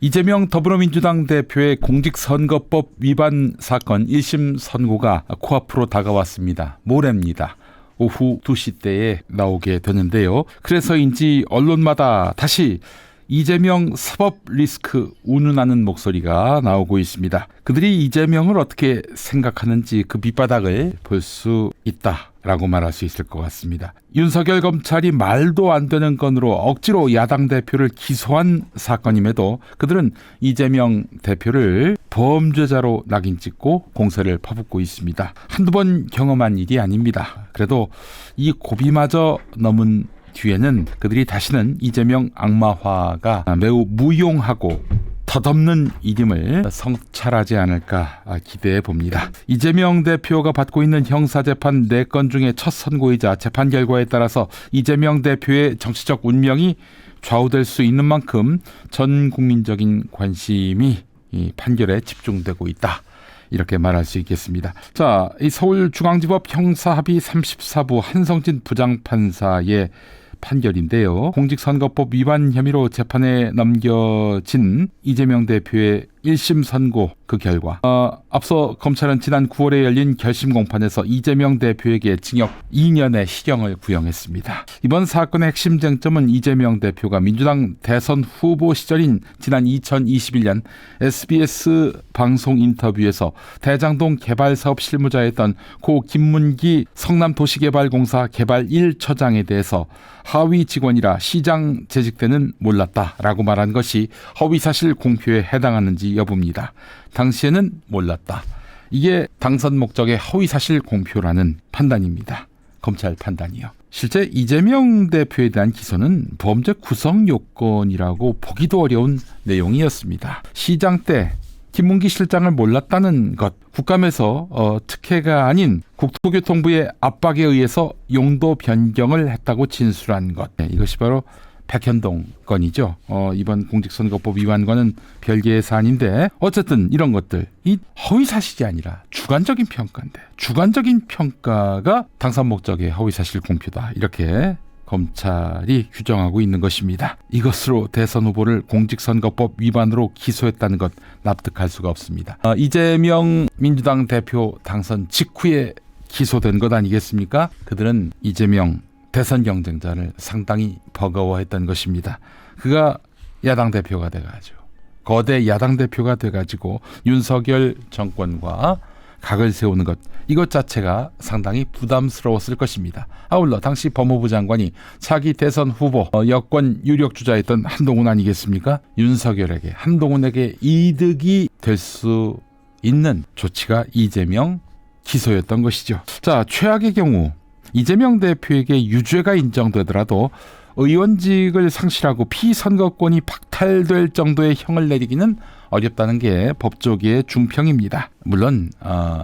이재명 더불어민주당 대표의 공직선거법 위반 사건 1심 선고가 코앞으로 다가왔습니다. 모레입니다. 오후 2시 때에 나오게 되는데요. 그래서인지 언론마다 다시 이재명 사법 리스크 운운하는 목소리가 나오고 있습니다. 그들이 이재명을 어떻게 생각하는지 그 밑바닥을 볼 수 있다라고 말할 수 있을 것 같습니다. 윤석열 검찰이 말도 안 되는 건으로 억지로 야당 대표를 기소한 사건임에도 그들은 이재명 대표를 범죄자로 낙인 찍고 공세를 퍼붓고 있습니다. 한두 번 경험한 일이 아닙니다. 그래도 이 고비마저 넘은 뒤에는 그들이 다시는 이재명 악마화가 매우 무용하고 덧없는 일임을 성찰하지 않을까 기대해 봅니다. 이재명 대표가 받고 있는 형사재판 4건 중에 첫 선고이자 재판 결과에 따라서 이재명 대표의 정치적 운명이 좌우될 수 있는 만큼 전 국민적인 관심이 이 판결에 집중되고 있다. 이렇게 말할 수 있겠습니다. 자, 이 서울중앙지법 형사합의 34부 한성진 부장판사의 판결인데요. 공직선거법 위반 혐의로 재판에 넘겨진 이재명 대표의 1심 선고 그 결과 앞서 검찰은 지난 9월에 열린 결심 공판에서 이재명 대표에게 징역 2년의 실형을 구형했습니다. 이번 사건의 핵심 쟁점은 이재명 대표가 민주당 대선 후보 시절인 지난 2021년 SBS 방송 인터뷰에서 대장동 개발사업 실무자였던 고 김문기 성남도시개발공사 개발 1처장에 대해서 하위 직원이라 시장 재직 때는 몰랐다라고 말한 것이 허위사실 공표에 해당하는지 여부입니다. 당시에는 몰랐다. 이게 당선 목적의 허위사실 공표라는 판단입니다. 검찰 판단이요. 실제 이재명 대표에 대한 기소는 범죄 구성 요건이라고 보기도 어려운 내용이었습니다. 시장 때 김문기 실장을 몰랐다는 것, 국감에서 특혜가 아닌 국토교통부의 압박에 의해서 용도 변경을 했다고 진술한 것, 이것이 바로 백현동 건이죠. 이번 공직선거법 위반과는 별개의 사안인데 어쨌든 이런 것들, 이 허위사실이 아니라 주관적인 평가인데 주관적인 평가가 당선 목적의 허위사실 공표다. 이렇게 검찰이 규정하고 있는 것입니다. 이것으로 대선 후보를 공직선거법 위반으로 기소했다는 것 납득할 수가 없습니다. 이재명 민주당 대표 당선 직후에 기소된 것 아니겠습니까? 그들은 이재명 대선 경쟁자를 상당히 버거워했던 것입니다. 그가 야당 대표가 돼가지고 거대 야당 대표가 돼가지고 윤석열 정권과 각을 세우는 것, 이것 자체가 상당히 부담스러웠을 것입니다. 아울러 당시 법무부 장관이 차기 대선 후보 여권 유력 주자였던 한동훈 아니겠습니까? 윤석열에게, 한동훈에게 이득이 될 수 있는 조치가 이재명 기소였던 것이죠. 자, 최악의 경우 이재명 대표에게 유죄가 인정되더라도 의원직을 상실하고 피선거권이 박탈될 정도의 형을 내리기는 어렵다는 게 법조계의 중평입니다. 물론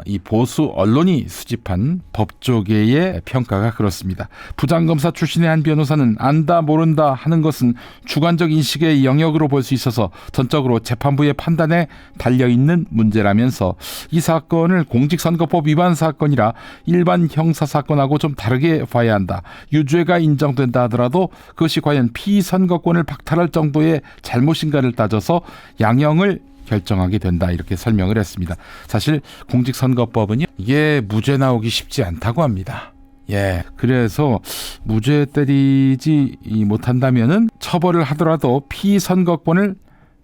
이 보수 언론이 수집한 법조계의 평가가 그렇습니다. 부장검사 출신의 한 변호사는 안다 모른다 하는 것은 주관적 인식의 영역으로 볼 수 있어서 전적으로 재판부의 판단에 달려있는 문제라면서 이 사건을 공직선거법 위반 사건이라 일반 형사사건하고 좀 다르게 봐야 한다. 유죄가 인정된다 하더라도 그것이 과연 피선거권을 박탈할 정도의 잘못인가를 따져서 양형을 결정하게 된다, 이렇게 설명을 했습니다. 사실 공직선거법은 이게 무죄 나오기 쉽지 않다고 합니다. 그래서 무죄 때리지 못한다면은 처벌을 하더라도 피선거권을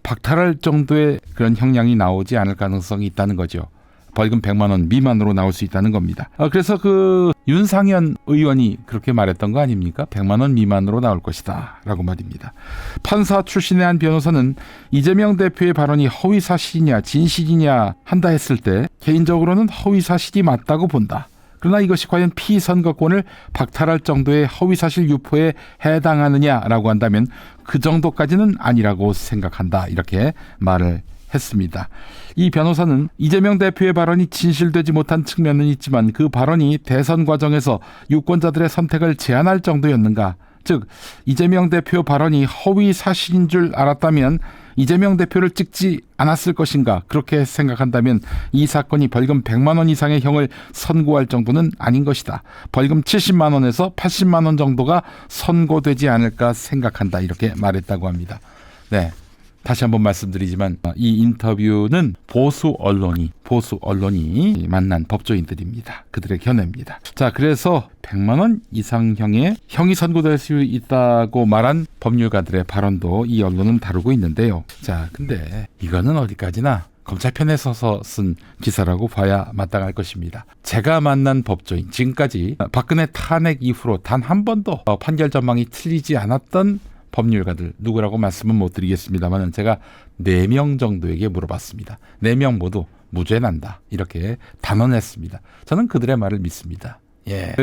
박탈할 정도의 그런 형량이 나오지 않을 가능성이 있다는 거죠. 벌금 100만 원 미만으로 나올 수 있다는 겁니다. 그래서 그 윤상현 의원이 그렇게 말했던 거 아닙니까? 100만 원 미만으로 나올 것이다 라고 말입니다. 판사 출신의 한 변호사는 이재명 대표의 발언이 허위사실이냐 진실이냐 한다 했을 때 개인적으로는 허위사실이 맞다고 본다. 그러나 이것이 과연 피선거권을 박탈할 정도의 허위사실 유포에 해당하느냐라고 한다면 그 정도까지는 아니라고 생각한다, 이렇게 말을 했습니다. 이 변호사는 이재명 대표의 발언이 진실되지 못한 측면은 있지만 그 발언이 대선 과정에서 유권자들의 선택을 제한할 정도였는가? 즉 이재명 대표 발언이 허위 사실인 줄 알았다면 이재명 대표를 찍지 않았을 것인가? 그렇게 생각한다면 이 사건이 벌금 100만 원 이상의 형을 선고할 정도는 아닌 것이다. 벌금 70만 원에서 80만 원 정도가 선고되지 않을까 생각한다, 이렇게 말했다고 합니다. 네. 다시 한번 말씀드리지만 이 인터뷰는 보수 언론이 만난 법조인들입니다. 그들의 견해입니다. 자, 그래서 100만 원 이상형의 형이 선고될 수 있다고 말한 법률가들의 발언도 이 언론은 다루고 있는데요. 자, 근데 이거는 어디까지나 검찰 편에 서서 쓴 기사라고 봐야 마땅할 것입니다. 제가 만난 법조인, 지금까지 박근혜 탄핵 이후로 단 한 번도 판결 전망이 틀리지 않았던 법률가들 누구라고 말씀은 못 드리겠습니다만 제가 4명 정도에게 물어봤습니다. 4명 모두 무죄 난다 이렇게 단언했습니다. 저는 그들의 말을 믿습니다.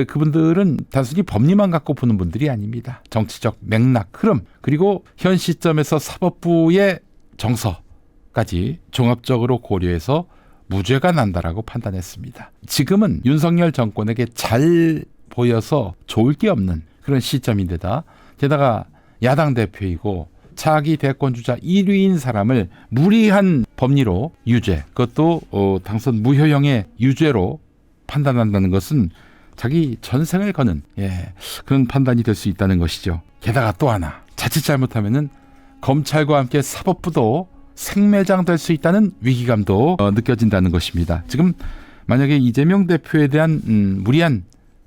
그분들은 단순히 법리만 갖고 보는 분들이 아닙니다. 정치적 맥락, 흐름, 그리고 현 시점에서 사법부의 정서까지 종합적으로 고려해서 무죄가 난다라고 판단했습니다. 지금은 윤석열 정권에게 잘 보여서 좋을 게 없는 그런 시점인데다 게다가 야당 대표이고 차기 대권 주자 1위인 사람을 무리한 법리로 유죄, 그것도 당선 무효형의 유죄로 판단한다는 것은 자기 전생을 거는 그런 판단이 될 수 있다는 것이죠. 게다가 또 하나, 자칫 잘못하면은 검찰과 함께 사법부도 생매장 될 수 있다는 위기감도 느껴진다는 것입니다. 지금 만약에 이재명 대표에 대한 무리한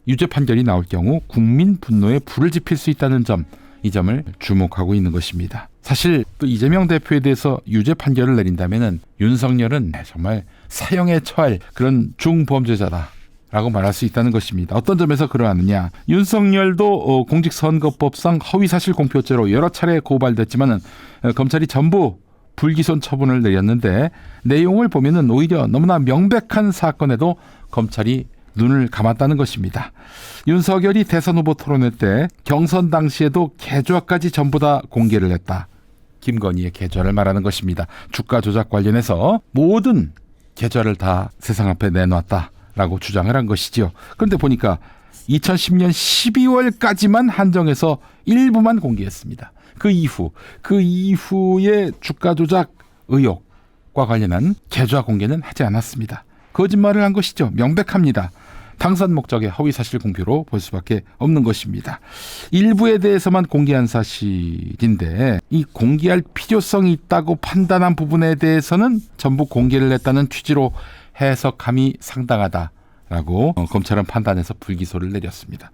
유죄 판결이 나올 경우 국민 분노에 불을 지필 수 있다는 점, 이 점을 주목하고 있는 것입니다. 사실 또 이재명 대표에 대해서 유죄 판결을 내린다면은 윤석열은 정말 사형에 처할 그런 중범죄자다라고 말할 수 있다는 것입니다. 어떤 점에서 그러하느냐? 윤석열도 공직선거법상 허위사실 공표죄로 여러 차례 고발됐지만은 검찰이 전부 불기소 처분을 내렸는데 내용을 보면은 오히려 너무나 명백한 사건에도 검찰이 눈을 감았다는 것입니다. 윤석열이 대선 후보 토론회 때 경선 당시에도 계좌까지 전부 다 공개를 했다. 김건희의 계좌를 말하는 것입니다. 주가 조작 관련해서 모든 계좌를 다 세상 앞에 내놨다라고 주장을 한 것이죠. 그런데 보니까 2010년 12월까지만 한정해서 일부만 공개했습니다. 그 이후의 주가 조작 의혹과 관련한 계좌 공개는 하지 않았습니다. 거짓말을 한 것이죠. 명백합니다. 당선 목적의 허위사실 공표로 볼 수밖에 없는 것입니다. 일부에 대해서만 공개한 사실인데 이 공개할 필요성이 있다고 판단한 부분에 대해서는 전부 공개를 했다는 취지로 해석함이 상당하다라고 검찰은 판단해서 불기소를 내렸습니다.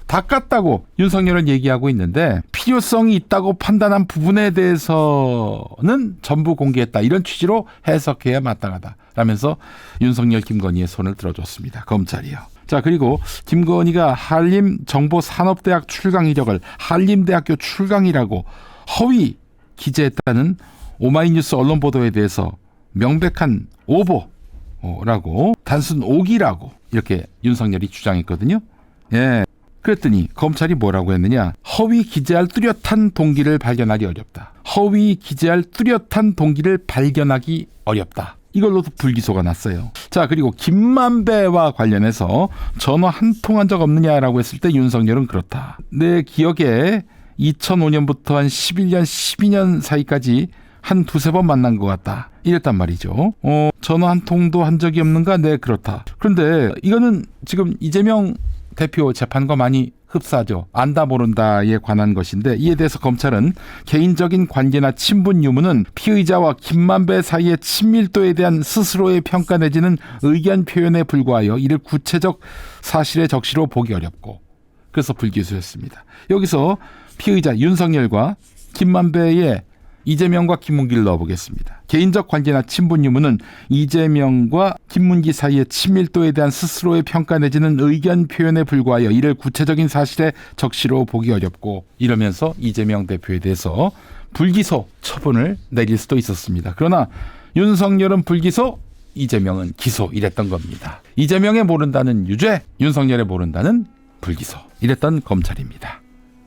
다 깠다고 윤석열은 얘기하고 있는데 필요성이 있다고 판단한 부분에 대해서는 전부 공개했다. 이런 취지로 해석해야 마땅하다. 라면서 윤석열, 김건희의 손을 들어줬습니다. 검찰이요. 자, 그리고 김건희가 한림정보산업대학 출강 이력을 한림대학교 출강이라고 허위 기재했다는 오마이뉴스 언론 보도에 대해서 명백한 오보라고 단순 오기라고 이렇게 윤석열이 주장했거든요. 그랬더니 검찰이 뭐라고 했느냐? 허위 기재할 뚜렷한 동기를 발견하기 어렵다. 허위 기재할 뚜렷한 동기를 발견하기 어렵다. 이걸로도 불기소가 났어요. 자, 그리고 김만배와 관련해서 전화 한 통 한 적 없느냐라고 했을 때 윤석열은 그렇다. 내 기억에 2005년부터 한 11년, 12년 사이까지 한 두세 번 만난 것 같다. 이랬단 말이죠. 전화 한 통도 한 적이 없는가? 네, 그렇다. 그런데 이거는 지금 이재명 대표 재판과 많이 흡사하죠. 안다 모른다에 관한 것인데 이에 대해서 검찰은 개인적인 관계나 친분 유무는 피의자와 김만배 사이의 친밀도에 대한 스스로의 평가 내지는 의견 표현에 불과하여 이를 구체적 사실의 적시로 보기 어렵고 그래서 불기소했습니다. 여기서 피의자 윤석열과 김만배의 이재명과 김문기를 넣어보겠습니다. 개인적 관계나 친분 유무는 이재명과 김문기 사이의 친밀도에 대한 스스로의 평가 내지는 의견 표현에 불과하여 이를 구체적인 사실의 적시로 보기 어렵고 이러면서 이재명 대표에 대해서 불기소 처분을 내릴 수도 있었습니다. 그러나 윤석열은 불기소, 이재명은 기소 이랬던 겁니다. 이재명의 모른다는 유죄, 윤석열의 모른다는 불기소 이랬던 검찰입니다.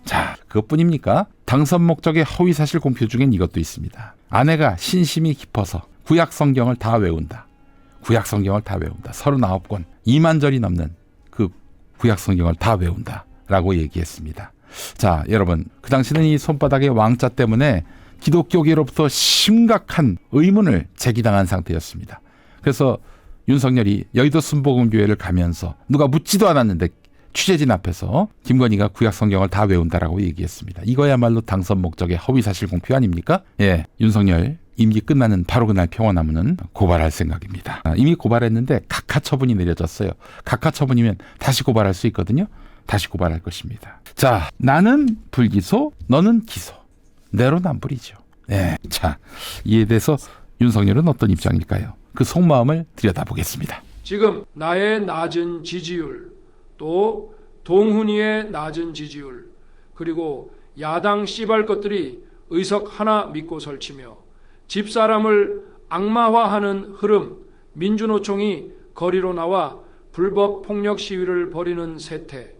자, 그것뿐입니까? 당선 목적의 허위사실 공표 중엔 이것도 있습니다. 아내가 신심이 깊어서 구약 성경을 다 외운다. 구약 성경을 다 외운다. 39권, 2만 절이 넘는 그 구약 성경을 다 외운다. 라고 얘기했습니다. 자, 여러분, 그 당시는 이 손바닥의 왕자 때문에 기독교계로부터 심각한 의문을 제기당한 상태였습니다. 그래서 윤석열이 여의도 순복음교회를 가면서 누가 묻지도 않았는데 취재진 앞에서 김건희가 구약 성경을 다 외운다라고 얘기했습니다. 이거야말로 당선 목적의 허위사실 공표 아닙니까? 예, 윤석열 임기 끝나는 바로 그날 평화나무는 고발할 생각입니다. 이미 고발했는데 각하 처분이 내려졌어요. 각하 처분이면 다시 고발할 수 있거든요. 다시 고발할 것입니다. 자, 나는 불기소, 너는 기소. 내로남불이죠. 네. 자, 이에 대해서 윤석열은 어떤 입장일까요? 그 속마음을 들여다보겠습니다. 지금 나의 낮은 지지율, 또 동훈이의 낮은 지지율, 그리고 야당 씨발 것들이 의석 하나 믿고 설치며 집사람을 악마화하는 흐름, 민주노총이 거리로 나와 불법 폭력 시위를 벌이는 세태,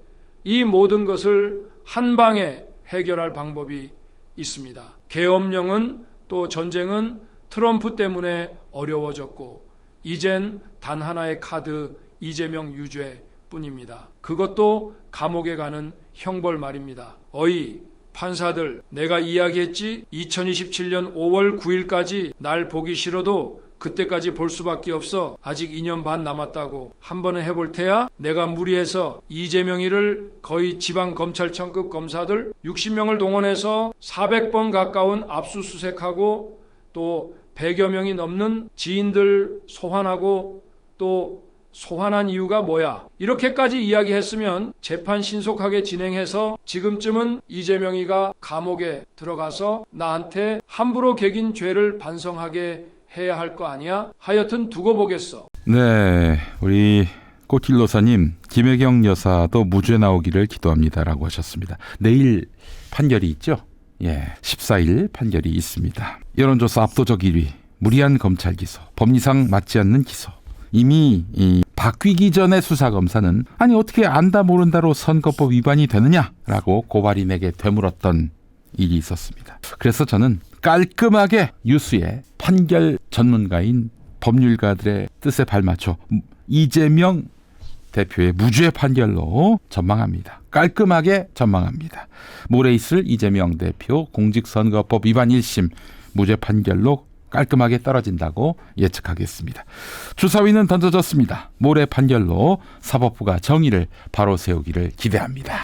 이 모든 것을 한 방에 해결할 방법이 있습니다. 계엄령은 또 전쟁은 트럼프 때문에 어려워졌고 이젠 단 하나의 카드 이재명 유죄 뿐입니다. 그것도 감옥에 가는 형벌 말입니다. 어이 판사들, 내가 이야기했지 2027년 5월 9일까지 날 보기 싫어도 그때까지 볼 수밖에 없어. 아직 2년 반 남았다고. 한 번은 해볼 테야. 내가 무리해서 이재명이를 거의 지방검찰청급 검사들 60명을 동원해서 400번 가까운 압수수색하고 또 100여 명이 넘는 지인들 소환하고 또 소환한 이유가 뭐야? 이렇게까지 이야기했으면 재판 신속하게 진행해서 지금쯤은 이재명이가 감옥에 들어가서 나한테 함부로 개긴 죄를 반성하게 해야 할 거 아니야? 하여튼 두고 보겠어. 네, 우리 꽃길로사님, 김혜경 여사도 무죄 나오기를 기도합니다라고 하셨습니다. 내일 판결이 있죠? 예, 14일 판결이 있습니다. 여론조사 압도적 1위, 무리한 검찰 기소, 법리상 맞지 않는 기소. 이미 바뀌기 전에 수사검사는 아니 어떻게 안다 모른다로 선거법 위반이 되느냐라고 고발인에게 되물었던 일이 있었습니다. 그래서 저는 깔끔하게 유수의 판결 전문가인 법률가들의 뜻에 발맞춰 이재명 대표의 무죄 판결로 전망합니다. 깔끔하게 전망합니다. 모레 있을 이재명 대표 공직선거법 위반 1심 무죄 판결로 깔끔하게 떨어진다고 예측하겠습니다. 주사위는 던져졌습니다. 모레 판결로 사법부가 정의를 바로 세우기를 기대합니다.